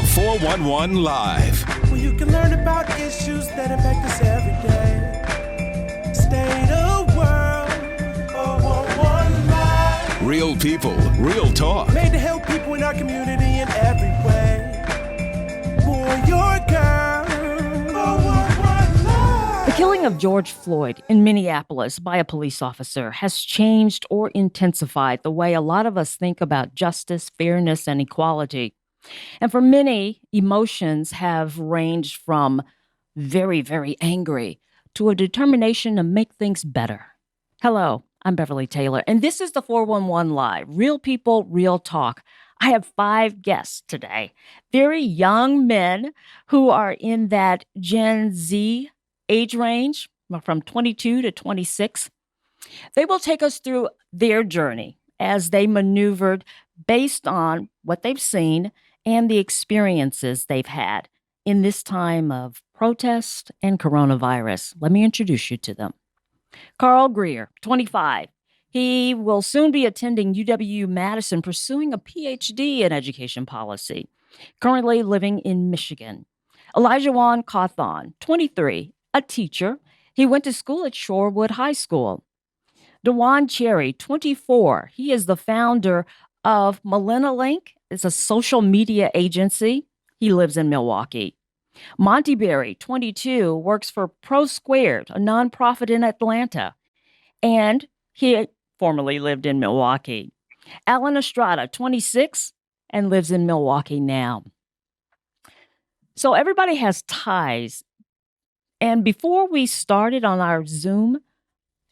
411 Live. Where you can learn about issues that impact us every day. State of world, 411 Live. Real people, real talk. Made to help people in our community in every way. For your girl, 411 Live. The killing of George Floyd in Minneapolis by a police officer has changed or intensified the way a lot of us think about justice, fairness, and equality. And for many, emotions have ranged from very, very angry to a determination to make things better. Hello, I'm Beverly Taylor, and this is the 411 Live, Real People, Real Talk. I have 5 guests today, very young men who are in that Gen Z age range, from 22 to 26. They will take us through their journey as they maneuvered based on what they've seen and the experiences they've had in this time of protest and coronavirus. Let me introduce you to them. Carl Greer, 25. He will soon be attending UW-Madison, pursuing a PhD in education policy, currently living in Michigan. Olajuwon Cawthorn, 23, a teacher. He went to school at Shorewood High School. Dujuan Cherry, 24. He is the founder of Millenilink. It's a social media agency. He lives in Milwaukee. Monte Barry, 22, works for Pro Squared, a nonprofit in Atlanta, and he formerly lived in Milwaukee. Alan Estrada, 26, and lives in Milwaukee now. So everybody has ties. And before we started on our Zoom,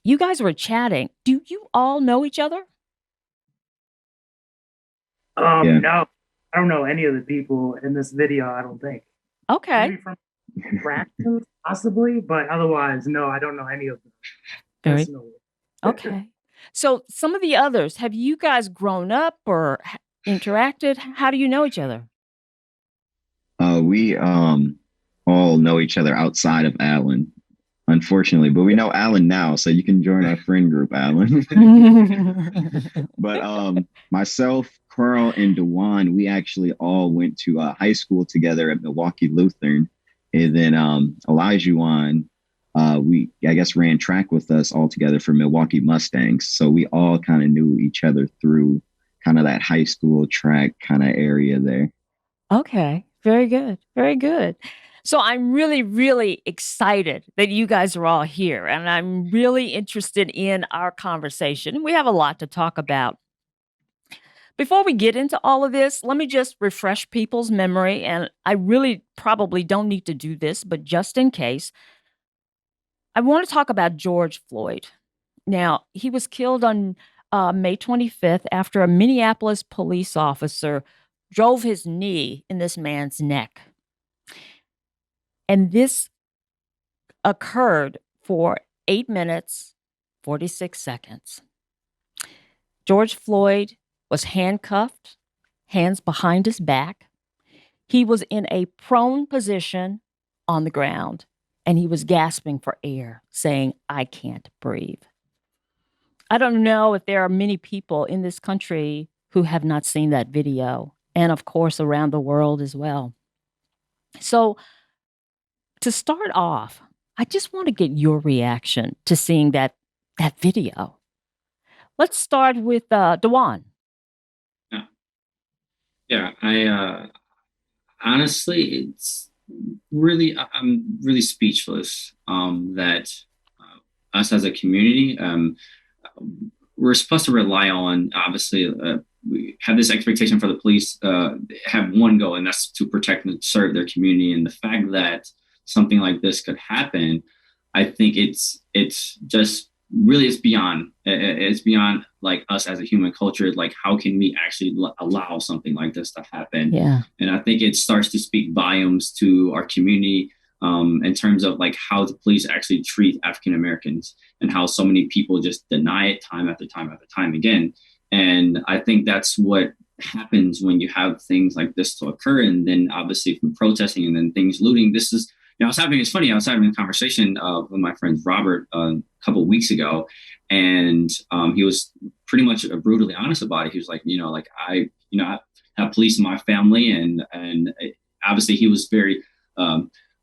you guys were chatting. Do you all know each other? No, I don't know any of the people in this video, I don't think. Okay. Maybe from practice, possibly, but otherwise, no, I don't know any of them. Very personally. okay. So some of the others, have you guys grown up or interacted? How do you know each other? We all know each other outside of Alan, unfortunately, but we know Alan now, so you can join our friend group, Alan. But myself, Carl, and Dujuan, we actually all went to high school together at Milwaukee Lutheran. And then Olajuwon, I guess, ran track with us all together for Milwaukee Mustangs. So we all kind of knew each other through kind of that high school track kind of area there. Okay. Very good. Very good. So I'm really, really excited that you guys are all here, and I'm really interested in our conversation. We have a lot to talk about. Before we get into all of this, let me just refresh people's memory, and I really probably don't need to do this, but just in case, I want to talk about George Floyd. Now, he was killed on May 25th after a Minneapolis police officer drove his knee in this man's neck. And this occurred for 8 minutes, 46 seconds. George Floyd was handcuffed, hands behind his back. He was in a prone position on the ground, and he was gasping for air, saying, "I can't breathe." I don't know if there are many people in this country who have not seen that video, and of course around the world as well. So to start off, I just want to get your reaction to seeing that video. Let's start with Dujuan. Yeah, I honestly, it's really, I'm really speechless that us as a community, we're supposed to rely on, obviously, we have this expectation for the police have one goal, and that's to protect and serve their community. And the fact that something like this could happen, I think it's just really, it's beyond like us as a human culture. Like, how can we actually allow something like this to happen? Yeah. And I think it starts to speak volumes to our community in terms of like how the police actually treat African Americans and how so many people just deny it time after time after time again. And I think that's what happens when you have things like this to occur. And then obviously from protesting and then things looting, this is, it's funny, I was having a conversation with my friend Robert a couple of weeks ago, and he was pretty much brutally honest about it. He was like, I have police in my family, and obviously he was very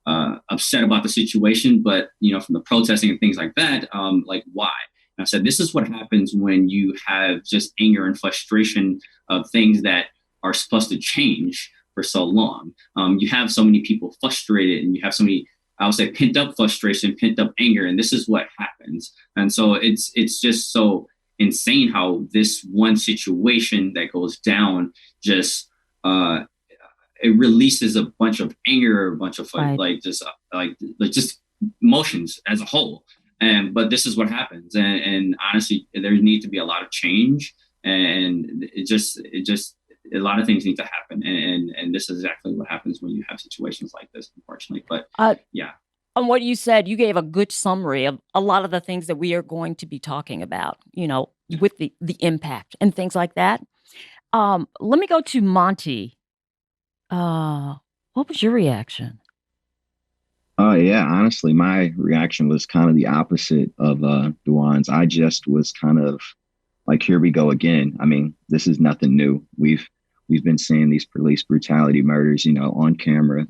upset about the situation, but from the protesting and things like that, like why? And I said, this is what happens when you have just anger and frustration of things that are supposed to change for so long. You have so many people frustrated, and you have so many, I would say, pent up frustration, pent up anger, and this is what happens. And so it's just so insane how this one situation that goes down just it releases a bunch of anger, a bunch of just emotions as a whole. But this is what happens, and honestly, there needs to be a lot of change, and it just a lot of things need to happen, and this is exactly what happens when you have situations like this, unfortunately. But yeah. On what you said, you gave a good summary of a lot of the things that we are going to be talking about, with the impact and things like that. Let me go to Monte. What was your reaction? Yeah, honestly, my reaction was kind of the opposite of Dujuan's. I just was kind of like, here we go again. I mean, this is nothing new. We've been seeing these police brutality murders, on camera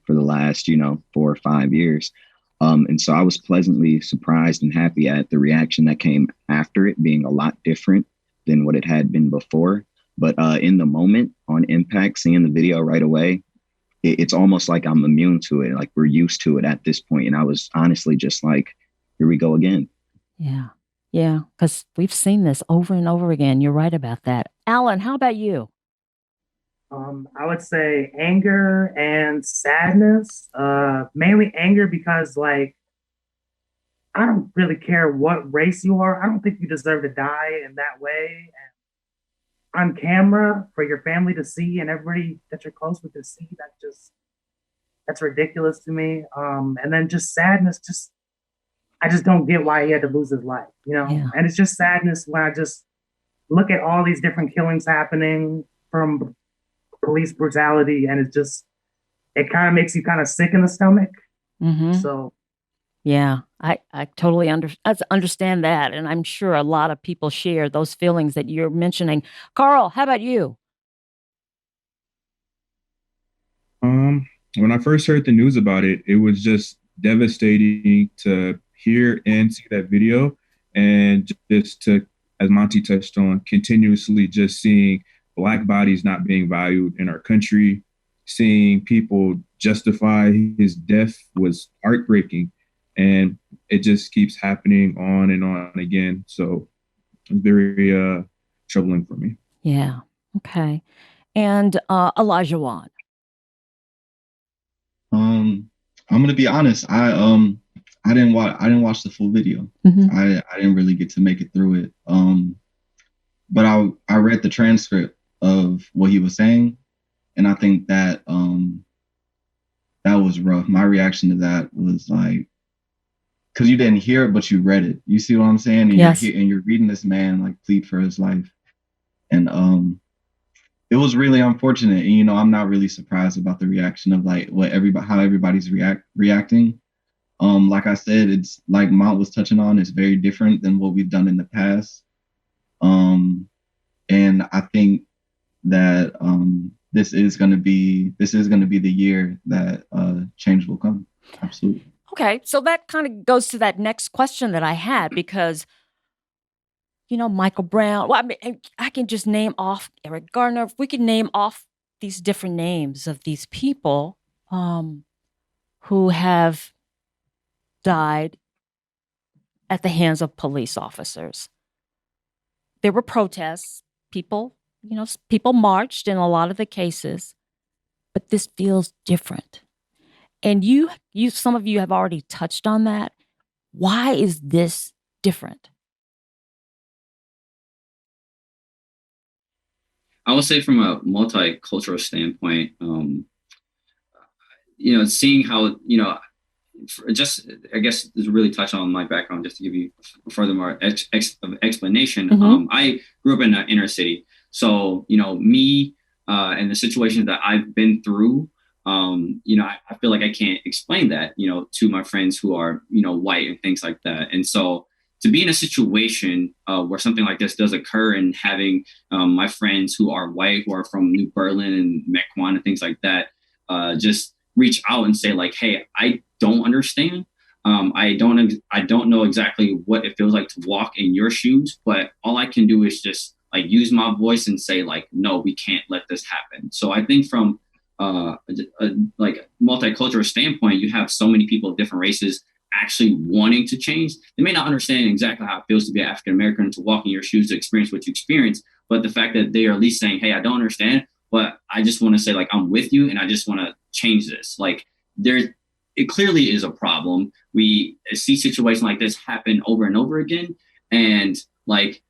for the last, 4 or 5 years. And so I was pleasantly surprised and happy at the reaction that came after it being a lot different than what it had been before. But in the moment on impact, seeing the video right away, it's almost like I'm immune to it. Like we're used to it at this point. And I was honestly just like, here we go again. Yeah. Yeah. Because we've seen this over and over again. You're right about that. Alan, how about you? I would say anger and sadness. Mainly anger because, like, I don't really care what race you are. I don't think you deserve to die in that way. And on camera for your family to see and everybody that you're close with to see, that's ridiculous to me. And then just sadness, I just don't get why he had to lose his life, Yeah. And it's just sadness when I just look at all these different killings happening from police brutality, and it kind of makes you kind of sick in the stomach. So yeah, I totally understand that, and I'm sure a lot of people share those feelings that you're mentioning. Carl, how about you? When I first heard the news about it, it was just devastating to hear and see that video, and just to, as Monte touched on, continuously just seeing Black bodies not being valued in our country, seeing people justify his death was heartbreaking. And it just keeps happening on and on again. So it's very troubling for me. Yeah. Okay. And Olajuwon. I'm gonna be honest. I didn't watch the full video. I didn't really get to make it through it. But I read the transcript of what he was saying, and I think that that was rough. My reaction to that was like, because you didn't hear it, but you read it. You see what I'm saying? And yes. You're reading this man like plead for his life, and it was really unfortunate. And I'm not really surprised about the reaction of like how everybody's reacting. Like I said, it's like Mont was touching on. It's very different than what we've done in the past. And I think that this is going to be the year that change will come. Absolutely. Okay, so that kind of goes to that next question that I had, because Michael Brown. Well, I mean, I can just name off Eric Gardner. If we could name off these different names of these people who have died at the hands of police officers. There were protests. People marched in a lot of the cases, but this feels different. And some of you have already touched on that. Why is this different? I would say from a multicultural standpoint, seeing how, I guess this really touch on my background, just to give you furthermore explanation. I grew up in the inner city. So, me and the situations that I've been through, I feel like I can't explain that, to my friends who are, white and things like that. And so to be in a situation where something like this does occur, and having my friends who are white, who are from New Berlin and Mequon and things like that, just reach out and say like, hey, I don't understand. I don't know exactly what it feels like to walk in your shoes, but all I can do is just like use my voice and say like, no, we can't let this happen. So I think from a like multicultural standpoint, you have so many people of different races actually wanting to change. They may not understand exactly how it feels to be African American, to walk in your shoes, to experience what you experience, but the fact that they are at least saying, hey, I don't understand, but I just want to say like, I'm with you and I just want to change this. Like it clearly is a problem. We see situations like this happen over and over again. And like,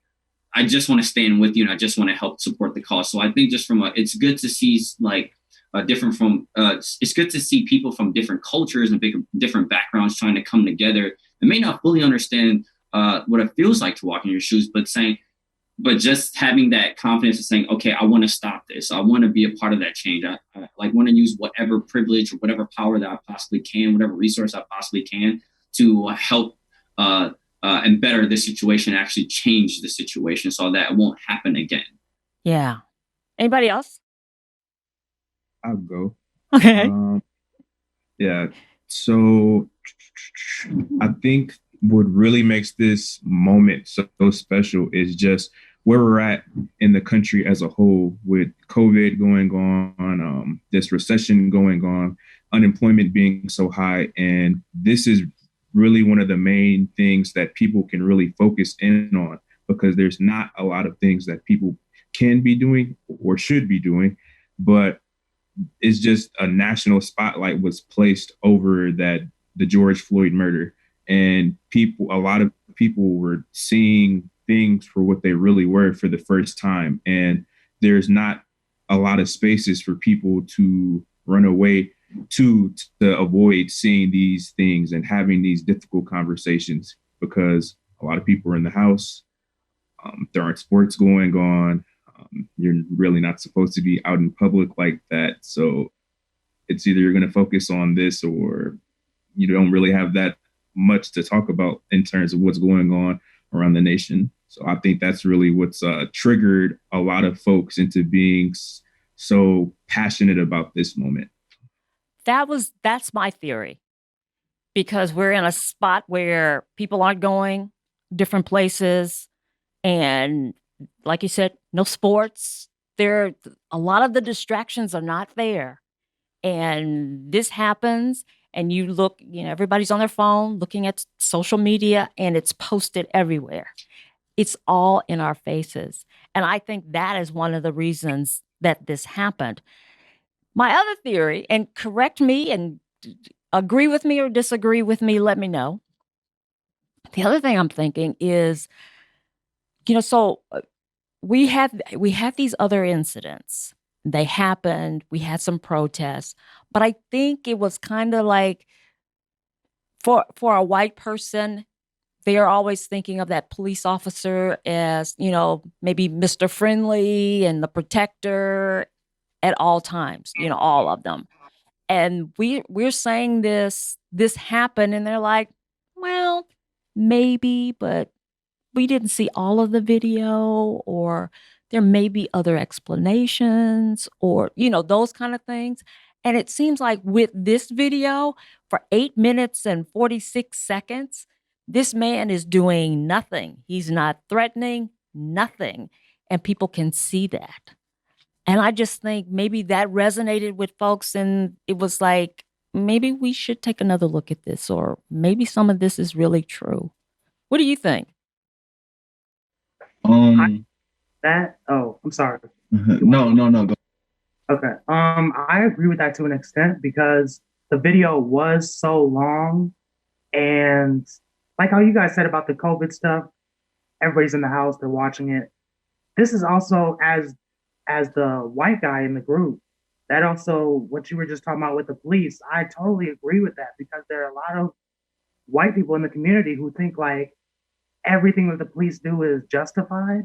I just want to stand with you and I just want to help support the cause. So I think just it's good to see like it's good to see people from different cultures and different backgrounds trying to come together and may not fully understand what it feels like to walk in your shoes, but just having that confidence of saying, okay, I want to stop this. I want to be a part of that change. I like want to use whatever privilege or whatever power that I possibly can, whatever resource I possibly can to help and better the situation, actually change the situation so that it won't happen again. Yeah. Anybody else? I'll go. Okay. Yeah. So I think what really makes this moment so special is just where we're at in the country as a whole, with COVID going on, this recession going on, unemployment being so high. And this is really one of the main things that people can really focus in on, because there's not a lot of things that people can be doing or should be doing, but it's just a national spotlight was placed over the George Floyd murder, and a lot of people were seeing things for what they really were for the first time. And there's not a lot of spaces for people to run away to avoid seeing these things and having these difficult conversations, because a lot of people are in the house. There aren't sports going on. You're really not supposed to be out in public like that. So it's either you're going to focus on this or you don't really have that much to talk about in terms of what's going on around the nation. So I think that's really what's triggered a lot of folks into being so passionate about this moment. That's my theory, because we're in a spot where people aren't going different places, and like you said, no sports. A lot of the distractions are not there. And this happens, and you look, everybody's on their phone looking at social media, and it's posted everywhere. It's all in our faces. And I think that is one of the reasons that this happened. My other theory, and correct me and agree with me or disagree with me, let me know. The other thing I'm thinking is, so we have these other incidents. They happened. We had some protests, but I think it was kind of like for a white person, they are always thinking of that police officer as, maybe Mr. Friendly and the protector at all times, all of them. And we're saying this happened, and they're like, well, maybe, but we didn't see all of the video, or there may be other explanations, or, those kind of things. And it seems like with this video, for 8 minutes and 46 seconds, this man is doing nothing. He's not threatening, nothing. And people can see that. And I just think maybe that resonated with folks, and it was like, maybe we should take another look at this, or maybe some of this is really true. What do you think? I'm sorry. No. Go. Okay. I agree with that to an extent, because the video was so long, and like how you guys said about the COVID stuff, everybody's in the house, they're watching it. This is also as the white guy in the group. That also, what you were just talking about with the police, I totally agree with that, because there are a lot of white people in the community who think like everything that the police do is justified.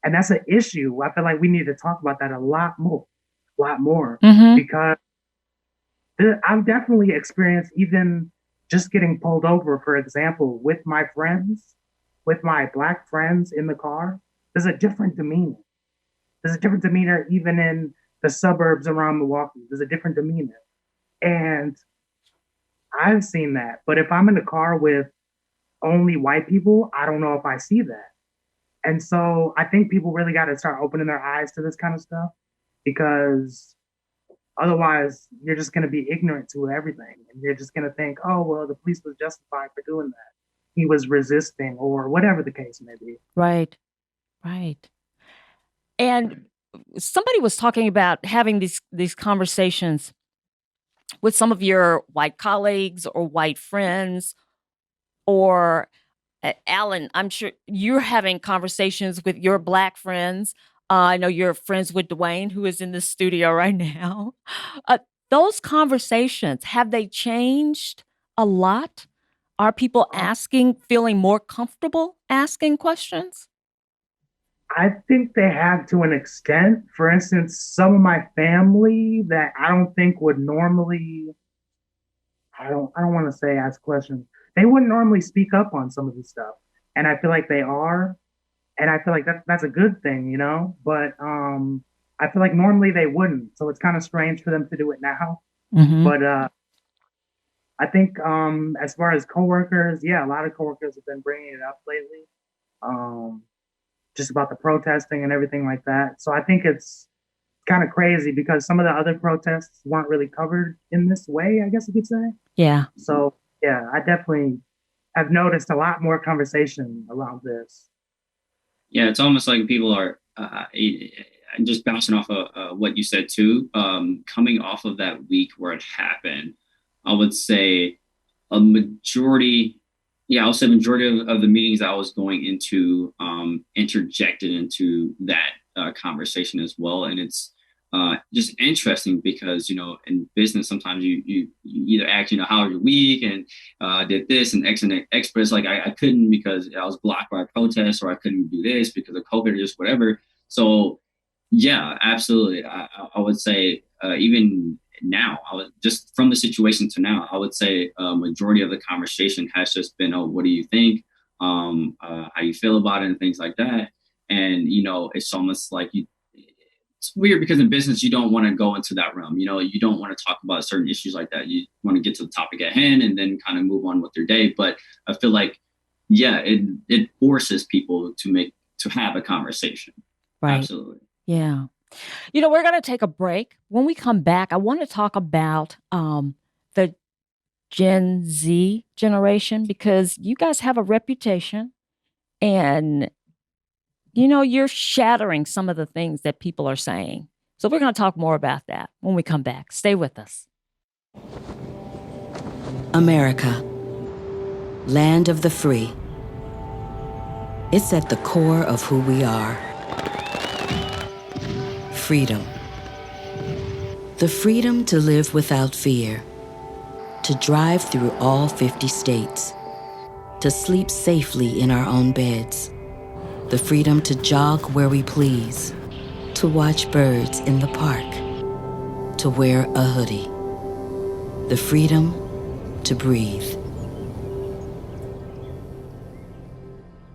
And that's an issue. I feel like we need to talk about that a lot more, because I've definitely experienced, even just getting pulled over, for example, with my Black friends in the car. There's a different demeanor. Even in the suburbs around Milwaukee. There's a different demeanor. And I've seen that. But if I'm in the car with only white people, I don't know if I see that. And so I think people really got to start opening their eyes to this kind of stuff, because otherwise you're just going to be ignorant to everything. And you're just going to think, oh, well, the police was justified for doing that. He was resisting, or whatever the case may be. Right. Right. And somebody was talking about having these conversations with some of your white colleagues or white friends, or Alan, I'm sure you're having conversations with your Black friends. I know you're friends with Dwayne, who is in the studio right now. Uh, those conversations, have they changed a lot? Are people feeling more comfortable asking questions? I think they have, to an extent. For instance, some of my family that I don't think would normally, I don't want to say ask questions. They wouldn't normally speak up on some of this stuff. And I feel like they are. And I feel like that's a good thing, you know? But I feel like normally they wouldn't. So it's kind of strange for them to do it now. Mm-hmm. But I think as far as coworkers, yeah, a lot of coworkers have been bringing it up lately. Just about the protesting and everything like that. So I think it's kind of crazy, because some of the other protests weren't really covered in this way, I guess you could say. Yeah. So yeah, I definitely have noticed a lot more conversation around this. Yeah, it's almost like people are just bouncing off of what you said too. Coming off of that week where it happened, I would say a majority. Yeah, I'll say majority of the meetings I was going into interjected into that conversation as well. And it's just interesting because, in business, sometimes you either ask, how was your week, and did this and X and X, but it's like I couldn't because I was blocked by protests, or I couldn't do this because of COVID, or just whatever. So yeah, absolutely. I would say even now, just from the situation to now, I would say a majority of the conversation has just been, oh, what do you think? How you feel about it, and things like that. And, it's almost like it's weird because in business, you don't want to go into that realm. You don't want to talk about certain issues like that. You want to get to the topic at hand and then kind of move on with their day. But I feel like, yeah, it forces people to have a conversation. Right. Absolutely. Yeah. We're going to take a break. When we come back, I want to talk about the Gen Z generation, because you guys have a reputation, and, you're shattering some of the things that people are saying. So we're going to talk more about that when we come back. Stay with us. America, land of the free. It's at the core of who we are. Freedom. The freedom to live without fear, to drive through all 50 states, to sleep safely in our own beds, the freedom to jog where we please, to watch birds in the park, to wear a hoodie, the freedom to breathe.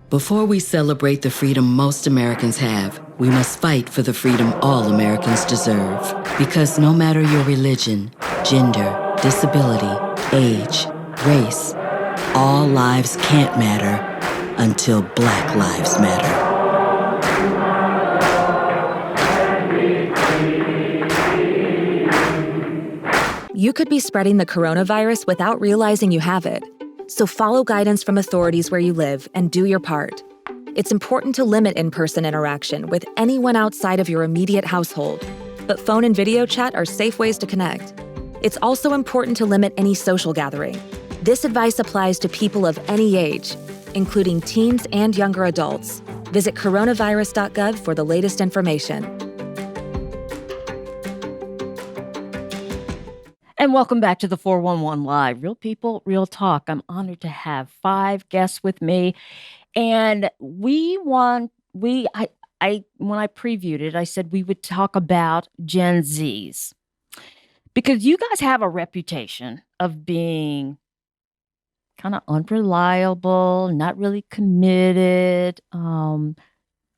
Before we celebrate the freedom most Americans have, we must fight for the freedom all Americans deserve. Because no matter your religion, gender, disability, age, race, all lives can't matter until Black lives matter. You could be spreading the coronavirus without realizing you have it. So follow guidance from authorities where you live and do your part. It's important to limit in-person interaction with anyone outside of your immediate household, but phone and video chat are safe ways to connect. It's also important to limit any social gathering. This advice applies to people of any age, including teens and younger adults. Visit coronavirus.gov for the latest information. And welcome back to the 411 Live. Real people, real talk. I'm honored to have 5 guests with me. And when I previewed it, I said we would talk about Gen Zs, because you guys have a reputation of being kind of unreliable, not really committed,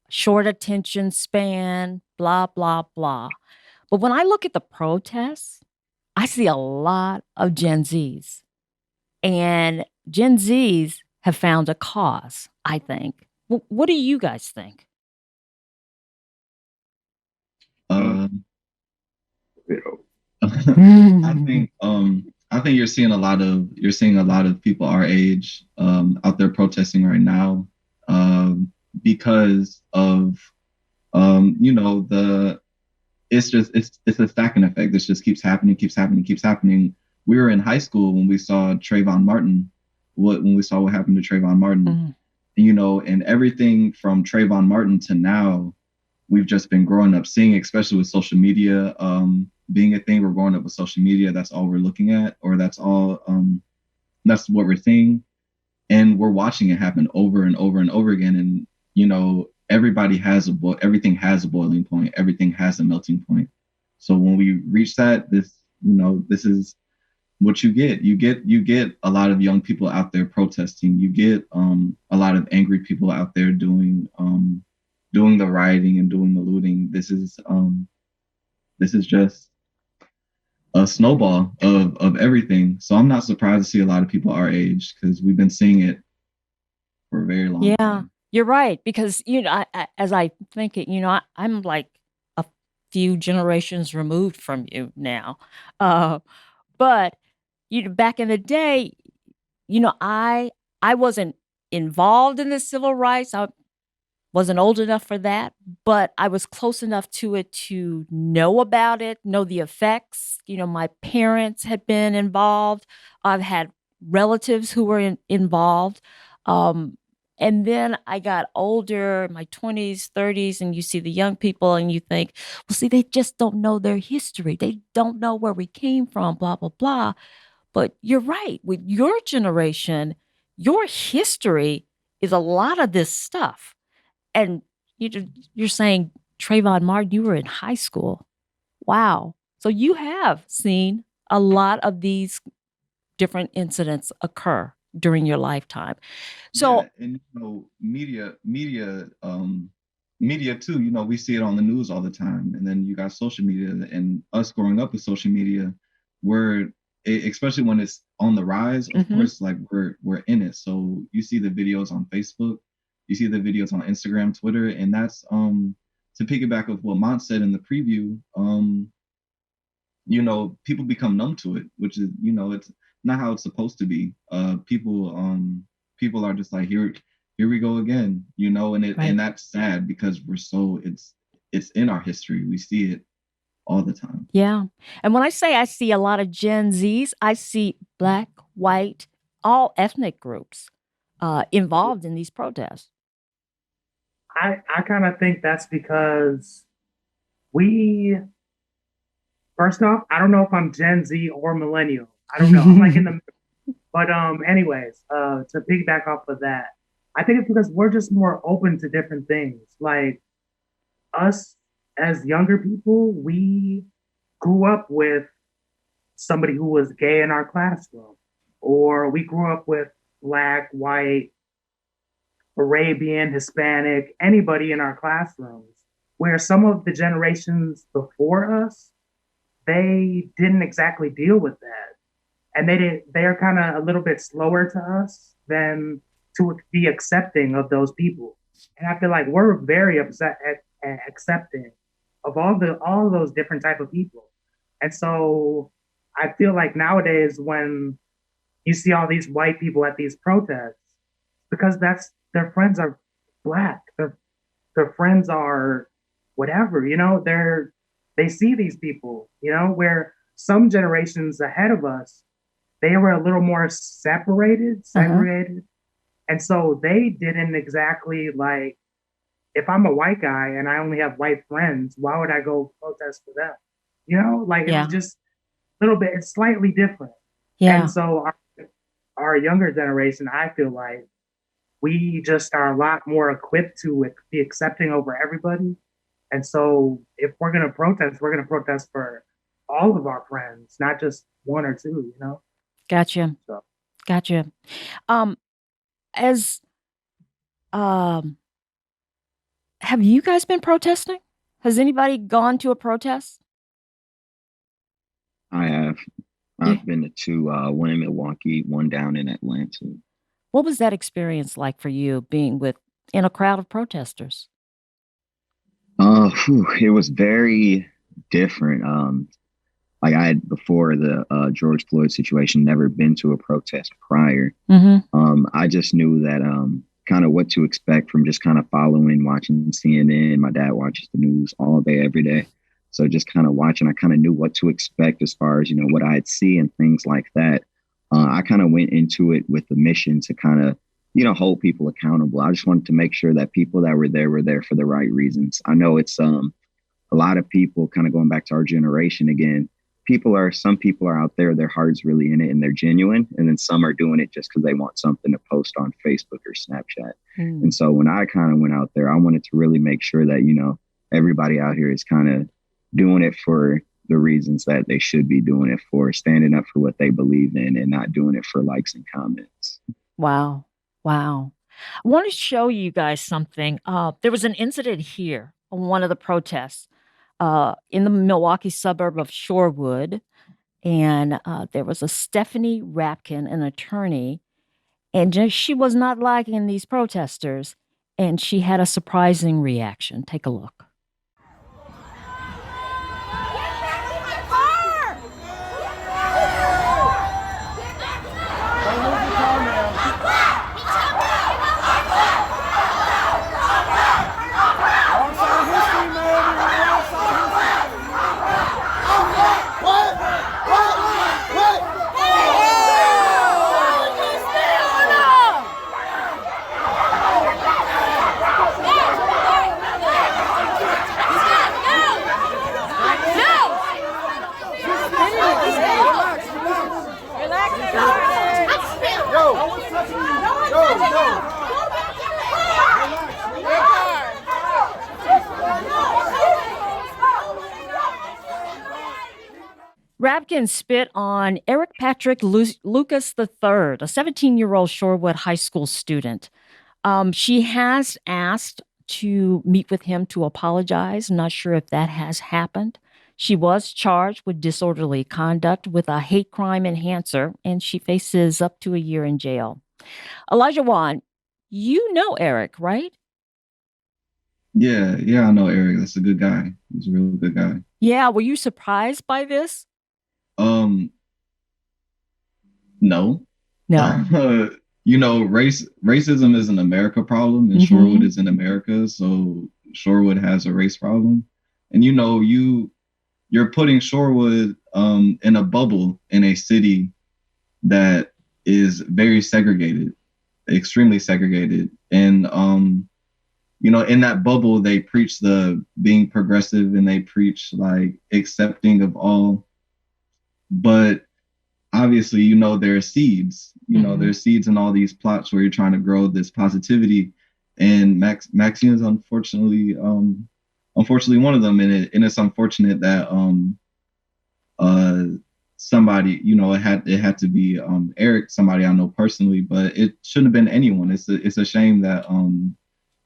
short attention span, blah, blah, blah. But when I look at the protests, I see a lot of Gen Zs, and Gen Zs have found a cause, I think. What do you guys think? Um, Mhm. I think you're seeing a lot of people our age out there protesting right now because of the it's a stacking effect. This just keeps happening, keeps happening, keeps happening. We were in high school when we saw Trayvon Martin, when we saw what happened to Trayvon Martin, and everything from Trayvon Martin to now, we've just been growing up seeing, especially with social media being a thing. We're growing up with social media. That's all we're looking at, or that's what we're seeing, and we're watching it happen over and over and over again. And everybody has everything has a boiling point. Everything has a melting point. So when we reach that, this is what you get. You get a lot of young people out there protesting. You get a lot of angry people out there doing the rioting and doing the looting. This is just a snowball of everything. So I'm not surprised to see a lot of people our age, because we've been seeing it for a very long time. You're right. Because, as I think it, I'm like a few generations removed from you now. But, back in the day, I wasn't involved in the civil rights. I wasn't old enough for that, but I was close enough to it to know about it, know the effects. My parents had been involved. I've had relatives who were involved. And then I got older, my 20s, 30s, and you see the young people and you think, well, see, they just don't know their history. They don't know where we came from, blah, blah, blah. But you're right. With your generation, your history is a lot of this stuff. And you're saying, Trayvon Martin, you were in high school. Wow. So you have seen a lot of these different incidents occur during your lifetime. So, Yeah, and media too. We see it on the news all the time, and then you got social media, and us growing up with social media, especially when it's on the rise, of course, like we're in it. So you see the videos on Facebook, you see the videos on Instagram, Twitter, and that's to piggyback with what Mont said in the preview. People become numb to it, which is, it's not how it's supposed to be. People are just like, here we go again, and that's sad, because it's in our history. We see it all the time. yeah. And when I say I see a lot of Gen Zs, I see Black, white, all ethnic groups involved in these protests. I kind of think that's because we, first off, I don't know if I'm Gen Z or millennial. I don't know. I'm like in the, but anyways, to piggyback off of that, I think it's because we're just more open to different things. Like us as younger people, we grew up with somebody who was gay in our classroom, or we grew up with Black, white, Arabian, Hispanic, anybody in our classrooms, where some of the generations before us, they didn't exactly deal with that. And they're kind of a little bit slower to us than to be accepting of those people. And I feel like we're very upset at accepting of all of those different type of people. And so I feel like nowadays when you see all these white people at these protests, because their friends are Black, their friends are whatever, they see these people, where some generations ahead of us, they were a little more segregated. And so they didn't exactly, like, if I'm a white guy and I only have white friends, why would I go protest for them? It's just a little bit, it's slightly different. Yeah. And so our younger generation, I feel like we just are a lot more equipped to be accepting over everybody. And so if we're going to protest for all of our friends, not just one or two, Gotcha. So. Gotcha. As have you guys been protesting? Has anybody gone to a protest? I have. I've been to two, one in Milwaukee, one down in Atlanta. What was that experience like for you being in a crowd of protesters? It was very different. Like I had before the George Floyd situation, never been to a protest prior. I just knew that kind of what to expect from just kind of following, watching CNN. My dad watches the news all day, every day. So just kind of watching, I kind of knew what to expect as far as, what I'd see and things like that. I kind of went into it with the mission to kind of, hold people accountable. I just wanted to make sure that people that were there for the right reasons. I know it's a lot of people kind of going back to our generation again. Some people are out there, their heart's really in it and they're genuine. And then some are doing it just because they want something to post on Facebook or Snapchat. And so when I kind of went out there, I wanted to really make sure that, everybody out here is kind of doing it for the reasons that they should be doing it for, standing up for what they believe in and not doing it for likes and comments. Wow. I want to show you guys something. There was an incident here on one of the protests in the Milwaukee suburb of Shorewood. And there was a Stephanie Rapkin, an attorney, and she was not liking these protesters. And she had a surprising reaction. Take a look. Rapkin spit on Eric Patrick Lucas III, a 17-year-old Shorewood High School student. She has asked to meet with him to apologize. Not sure if that has happened. She was charged with disorderly conduct with a hate crime enhancer, and she faces up to a year in jail. Olajuwon, you know Eric, right? Yeah, I know Eric. That's a good guy. He's a really good guy. Yeah, were you surprised by this? No. Racism is an America problem, and Shorewood is in America, so Shorewood has a race problem. And you're putting Shorewood in a bubble in a city that is very segregated, extremely segregated. And in that bubble, they preach the being progressive and they preach like accepting of all. But obviously, there are seeds. There's seeds in all these plots where you're trying to grow this positivity. And Maxine is unfortunately one of them. And it's unfortunate that somebody, it had to be Eric, somebody I know personally, but it shouldn't have been anyone. It's a shame that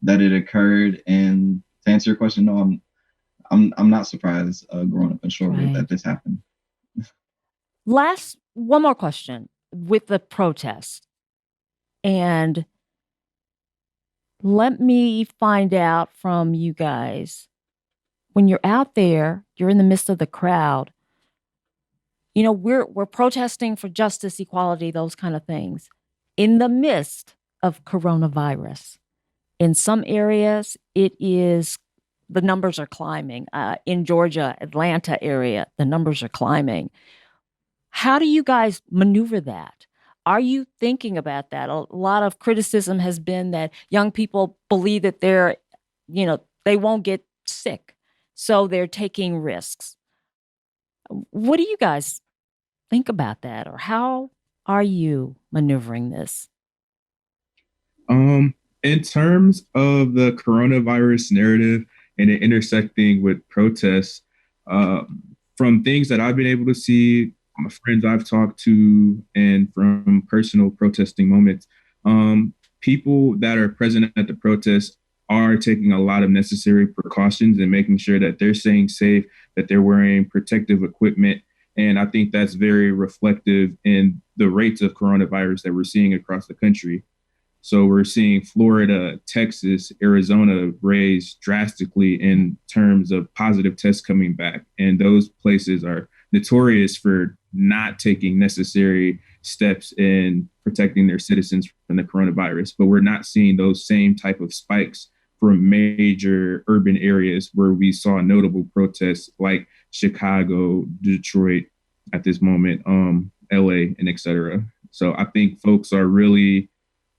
that it occurred. And to answer your question, no, I'm not surprised growing up in Shorewood that this happened. One more question with the protest. And let me find out from you guys, when you're out there, you're in the midst of the crowd, we're protesting for justice, equality, those kind of things in the midst of coronavirus. In some areas, the numbers are climbing. In Georgia, Atlanta area, the numbers are climbing. How do you guys maneuver that? Are you thinking about that? A lot of criticism has been that young people believe that they won't get sick, so they're taking risks. What do you guys think about that, or how are you maneuvering this? In terms of the coronavirus narrative and it intersecting with protests, from things that I've been able to see, my friends I've talked to, and from personal protesting moments, people that are present at the protests are taking a lot of necessary precautions and making sure that they're staying safe, that they're wearing protective equipment, And I think that's very reflective in the rates of coronavirus that we're seeing across the country. So we're seeing Florida, Texas, Arizona raise drastically in terms of positive tests coming back. And those places are notorious for not taking necessary steps in protecting their citizens from the coronavirus. But we're not seeing those same type of spikes from major urban areas where we saw notable protests like Chicago, Detroit at this moment, LA, and et cetera. So I think folks are really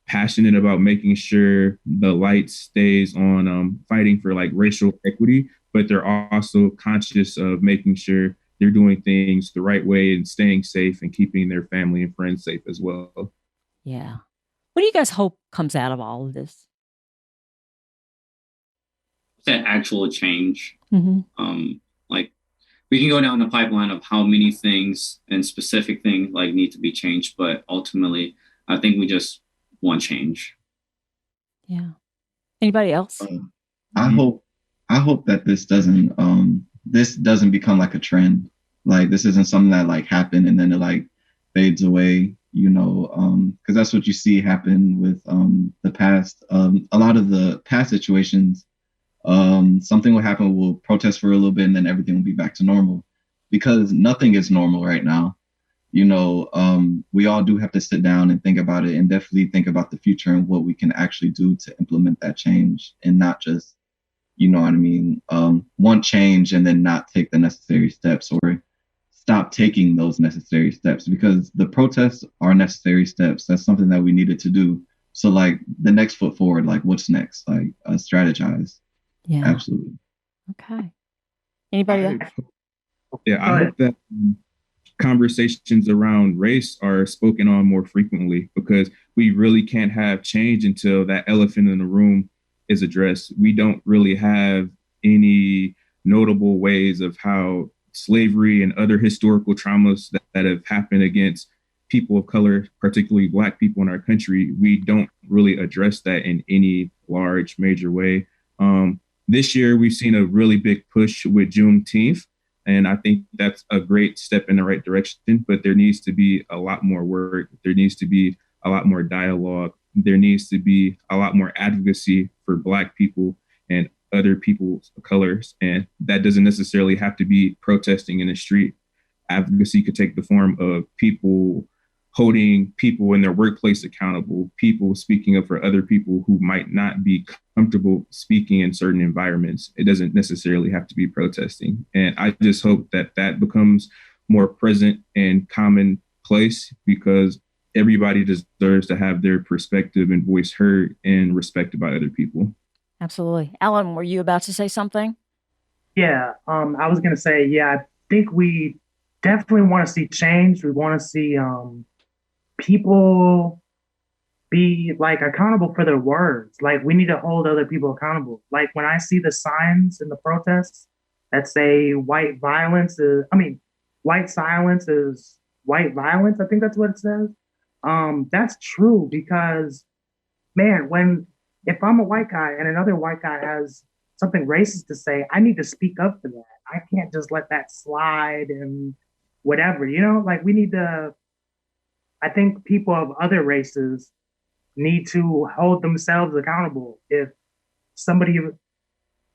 passionate about making sure the light stays on fighting for like racial equity, but they're also conscious of making sure they're doing things the right way and staying safe and keeping their family and friends safe as well. Yeah. What do you guys hope comes out of all of this? That actual change. Mm-hmm. Like we can go down the pipeline of how many things and specific things like need to be changed, but ultimately, I think we just want change. Yeah. Anybody else? I hope that this doesn't become like a trend. Like this isn't something that like happened and then it like fades away, you know, because that's what you see happen with the past. A lot of the past situations, something will happen, we'll protest for a little bit and then everything will be back to normal, because nothing is normal right now. You know, we all do have to sit down and think about it, and definitely think about the future and what we can actually do to implement that change, and not just, you know what I mean, want change and then not take the necessary steps, or stop taking those necessary steps, because the protests are necessary steps. That's something that we needed to do. So like the next foot forward, like what's next? Like strategize. Yeah. Absolutely. Okay. Anybody else? I hope that conversations around race are spoken on more frequently, because we really can't have change until that elephant in the room is addressed. We don't really have any notable ways of how slavery and other historical traumas that have happened against people of color, particularly Black people in our country, we don't really address that in any large, major way. This year, we've seen a really big push with Juneteenth. And I think that's a great step in the right direction, but there needs to be a lot more work. There needs to be a lot more dialogue. There needs to be a lot more advocacy for Black people and other people's colors. And that doesn't necessarily have to be protesting in the street. Advocacy could take the form of people holding people in their workplace accountable, people speaking up for other people who might not be comfortable speaking in certain environments. It doesn't necessarily have to be protesting. And I just hope that that becomes more present and commonplace, because everybody deserves to have their perspective and voice heard and respected by other people. Absolutely. Alan, were you about to say something? Yeah, I was going to say, I think we definitely want to see change. We want to see people be like accountable for their words. Like we need to hold other people accountable. Like when I see the signs in the protests that say white silence is white violence. I think that's what it says. That's true, because man, if I'm a white guy and another white guy has something racist to say, I need to speak up for that. I can't just let that slide and whatever, you know, like I think people of other races need to hold themselves accountable. If somebody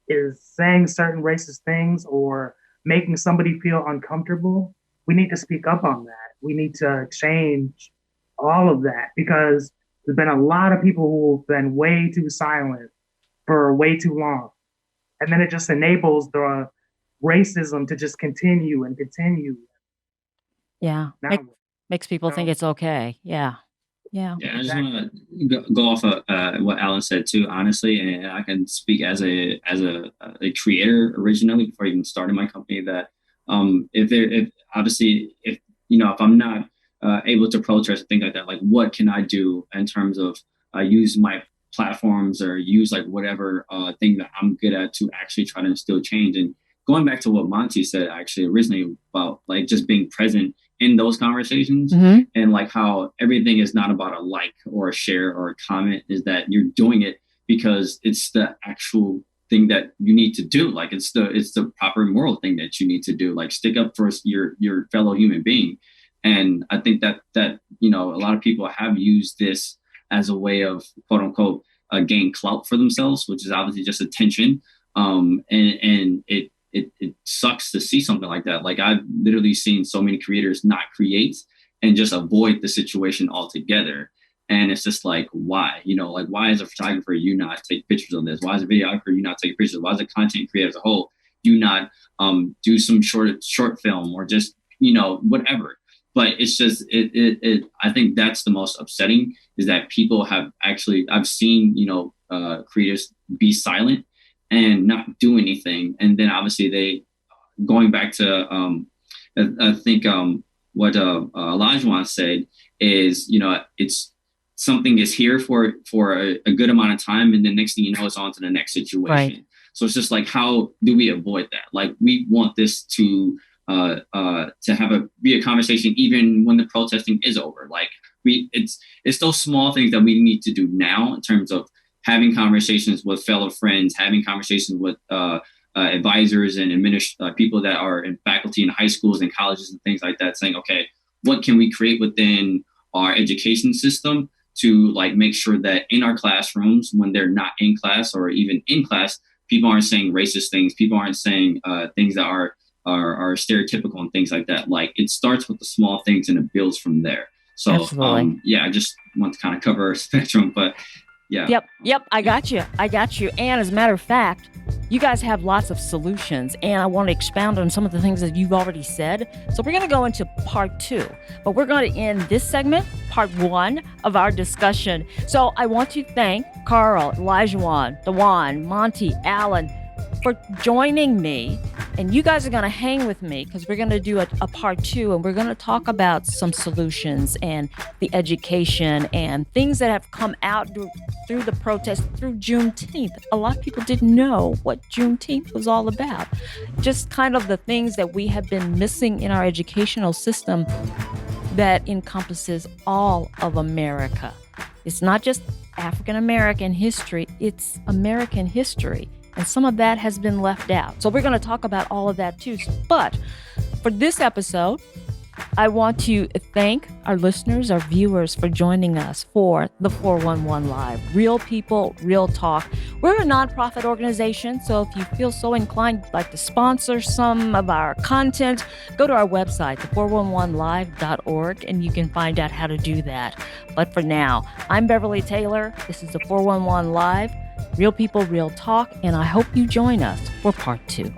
is saying certain racist things or making somebody feel uncomfortable, we need to speak up on that. We need to change all of that, because there's been a lot of people who've been way too silent for way too long. And then it just enables the racism to just continue and continue. Yeah. Makes people think it's okay. Yeah. I just want to go off of what Alan said too, honestly, and I can speak as a creator originally before I even started my company, that if I'm not able to protest or things like that, like what can I do in terms of use my platforms or use like whatever thing that I'm good at to actually try to instill change. And going back to what Monte said actually originally about like just being present in those conversations, and like how everything is not about a like or a share or a comment, is that you're doing it because it's the actual thing that you need to do. Like it's the proper moral thing that you need to do. Like stick up for your fellow human being. And I think that a lot of people have used this as a way of quote unquote gain clout for themselves, which is obviously just attention. And it sucks to see something like that. Like I've literally seen so many creators not create and just avoid the situation altogether. And it's just like, why? Like, why is a photographer you not take pictures of this? Why is a videographer you not take pictures? Why is a content creator as a whole you not do some short film or just, whatever? But it's just, I think that's the most upsetting, is that people have actually, I've seen, creators be silent and not do anything. And then obviously they, going back to, I think what Olajuwon said is, it's, something is here for a good amount of time, and the next thing you know, it's on to the next situation. Right. So it's just like, how do we avoid that? Like, we want this to be a conversation even when the protesting is over. Like it's those small things that we need to do now in terms of having conversations with fellow friends, having conversations with advisors and people that are in faculty in high schools and colleges and things like that, saying, okay, what can we create within our education system to like make sure that in our classrooms, when they're not in class or even in class, people aren't saying racist things, people aren't saying things that are stereotypical and things like that. Like, it starts with the small things and it builds from there. So I just want to kind of cover a spectrum, but yeah. Yep. I got you. And as a matter of fact, you guys have lots of solutions, and I want to expound on some of the things that you've already said. So we're going to go into part 2, but we're going to end this segment, part 1 of our discussion. So I want to thank Carl, Olajuwon, Dujuan, Monte, Alan for joining me. And you guys are going to hang with me because we're going to do a part 2, and we're going to talk about some solutions and the education and things that have come out through the protest through Juneteenth. A lot of people didn't know what Juneteenth was all about. Just kind of the things that we have been missing in our educational system that encompasses all of America. It's not just African American history, it's American history. And some of that has been left out. So we're going to talk about all of that too. But for this episode, I want to thank our listeners, our viewers, for joining us for the 411 Live. Real people, real talk. We're a nonprofit organization, so if you feel so inclined, like to sponsor some of our content, go to our website, the411live.org, and you can find out how to do that. But for now, I'm Beverly Taylor. This is the 411 Live. Real people, real talk, and I hope you join us for part 2.